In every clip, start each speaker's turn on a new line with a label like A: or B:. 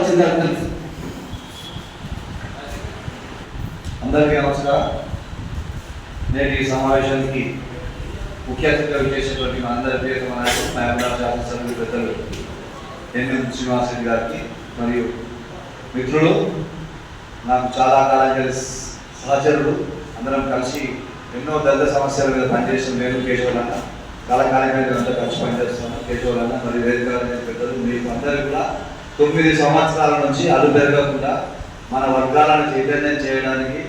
A: రావాల్సిందే. అందరికీ నమస్కారం. నేటి ఈ సమావేశానికి ముఖ్య అతిథిగా విచ్చేసినటువంటి మా అందరి ప్రియతమ నాయకులు మహబూబాబాద్ శాసనసభ్యులు పెద్దలు ఎన్ఎం శ్రీనివాసరెడ్డి గారికి మరియు మిత్రులు, నాకు చాలా కాలం కలిసి సహచరులు, అందరం కలిసి ఎన్నో దళిత సమస్యల మీద పనిచేసిన నేను కేశవలన్న కాలకాలంగా అంతా కలిసి పనిచేస్తున్నాను. కేశవలన్న మరియు వేదిక పెద్దలు మీకు అందరికీ కూడా 9 సంవత్సరాల నుంచి అలుపెరగకుండా మన వర్గాలను చైతన్యం చేయడానికి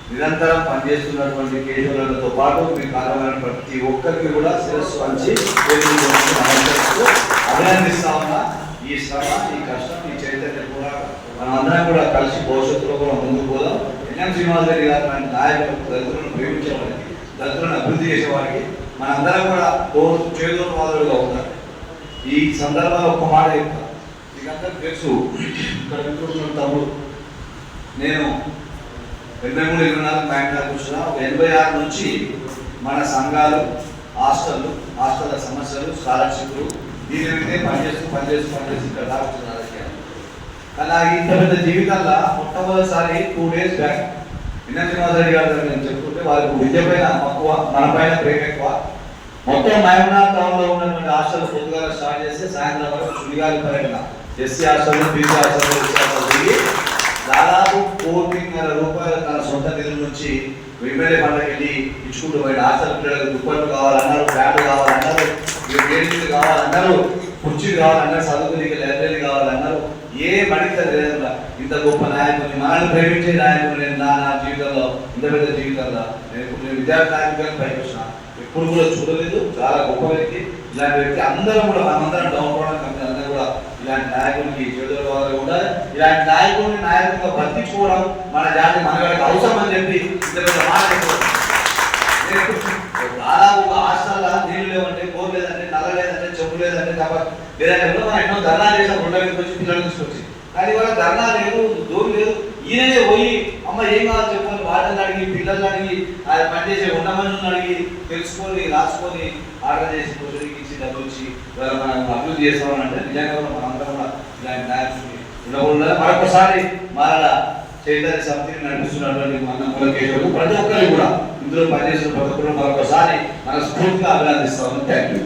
A: నిరంతరం పనిచేస్తున్నటువంటి కేశవులతో పాటు మీ కార్యమైన ప్రతి ఒక్కరికి కూడా శిరస్సు వంచి అభినందిస్తా ఉన్నా. ఈ శ్రమ, ఈ కష్టం, ఈ చైతన్యం కూడా మనమందరం కూడా కలిసి భవిష్యత్తులో కూడా ముందుకు పోదాం. ఎన్ఎం శ్రీనివాసరెడ్డి గారు లాంటి నాయకులకు, దళితులను ప్రేమించేవారికి, దళితులను అభివృద్ధి చేసేవారికి మనందరం కూడా చేదోపాదులుగా ఉంటారు. ఈ సందర్భంలో ఒక మాట చెప్తాను. మీకందరూ తెలుసు, ఇక్కడ వింటున్న తమ్ముడు నేను 23, 24 బ్యాంకులకు వచ్చిన 86 నుంచి మన సంఘాలు, హాస్టల్ల సమస్యలు, స్కాలర్షిప్లు దీని మీదే పనిచేస్తూ ఇక్కడ రావచ్చు రాజకీయాలు. కానీ ఇంత పెద్ద జీవితంలో మొట్టమొదటిసారి 2 days బ్యాక్ ఎన్ఎం శ్రీనివాసరెడ్డి గారి దగ్గర నేను చెప్తుంటే వాళ్ళకు విద్య పైన తక్కువ, మన పైన ప్రేమ ఎక్కువ. మొత్తం మహబూబాబాద్ టౌన్లో ఉన్నటువంటి హాస్టల్ పొద్దుగా స్టార్ట్ చేస్తే సాయంత్రం వరకు సుడిగాలి పర్యటన ఎస్సీ హాస్టల్, బీసీ హాస్టల్ తిరిగి దాదాపు 4,500 రూపాయలు తన సొంత నిధుల నుంచి ఎమ్మెల్యే పండుగ వెళ్ళి ఇచ్చుకుంటూ పోయిన హాస్టల్ పిల్లలకు దుప్పట్లు కావాలన్నారు, బ్యాగులు కావాలన్నారు, గేట్లు కావాలన్నారు, కుర్చీలు కావాలన్నారు, చదువుకునే లైబ్రరీ కావాలన్నారు. ఏ మడిత లేదన్నా ఇంత గొప్ప నాయకుని, మనల్ని ప్రేమించే నాయకులు నేను నా జీవితంలో, ఇంత పెద్ద జీవితంలో నేను విద్యార్థి నాయకులను పైకి వచ్చిన ఎప్పుడు కూడా చూడలేదు. చాలా గొప్ప వ్యక్తి. ఇలాంటి వ్యక్తి అందరం కూడా మనమందరం డౌన్ అవడానికి అందరూ కూడా ఇలాంటి నాయకుడికి చేతులు ఉండాలి. ఇలాంటి నాయకుడిగా బతికించుకోవడం మన జాతి మనగడకు అవసరం అని చెప్పి ఇంత పెద్ద మాట దాదాపు ఒక హాస్టల్లో నీళ్ళు లేవంటే, బోర్ లేదంటే, నల్ల లేదంటే, చెంపు లేదంటే లేదంటే మనం ఎన్నో ధర్నా చేసాం. 2 వచ్చి పిల్లలు తీసుకొచ్చి, కానీ వాళ్ళ ధర్నా లేదు, దూరం లేదు. ఈయననే పోయి అమ్మ ఏం కావాలి చెప్పని వాళ్ళని అడిగి, పిల్లల్ని అడిగి, అది పనిచేసే ఉండమని అడిగి తెలుసుకొని, రాసుకొని, ఆర్డర్ చేసి రోజులకి ఇచ్చి డబ్బులు ఇచ్చి మనం అభివృద్ధి చేస్తామని అంటే నిజంగా మనందరం కూడా ఇలాంటి నాయకుడిని ఉండకూడదు. మరొకసారి మరలా చైతన్య సమితిని నడిపిస్తున్నటువంటి మన కేశవులు ప్రతి ఒక్కరికి కూడా ఇందులో పనిచేసిన ప్రతి ఒక్కరు మరొకసారి మన స్ఫూర్తిగా అభినందిస్తామని. Thank you.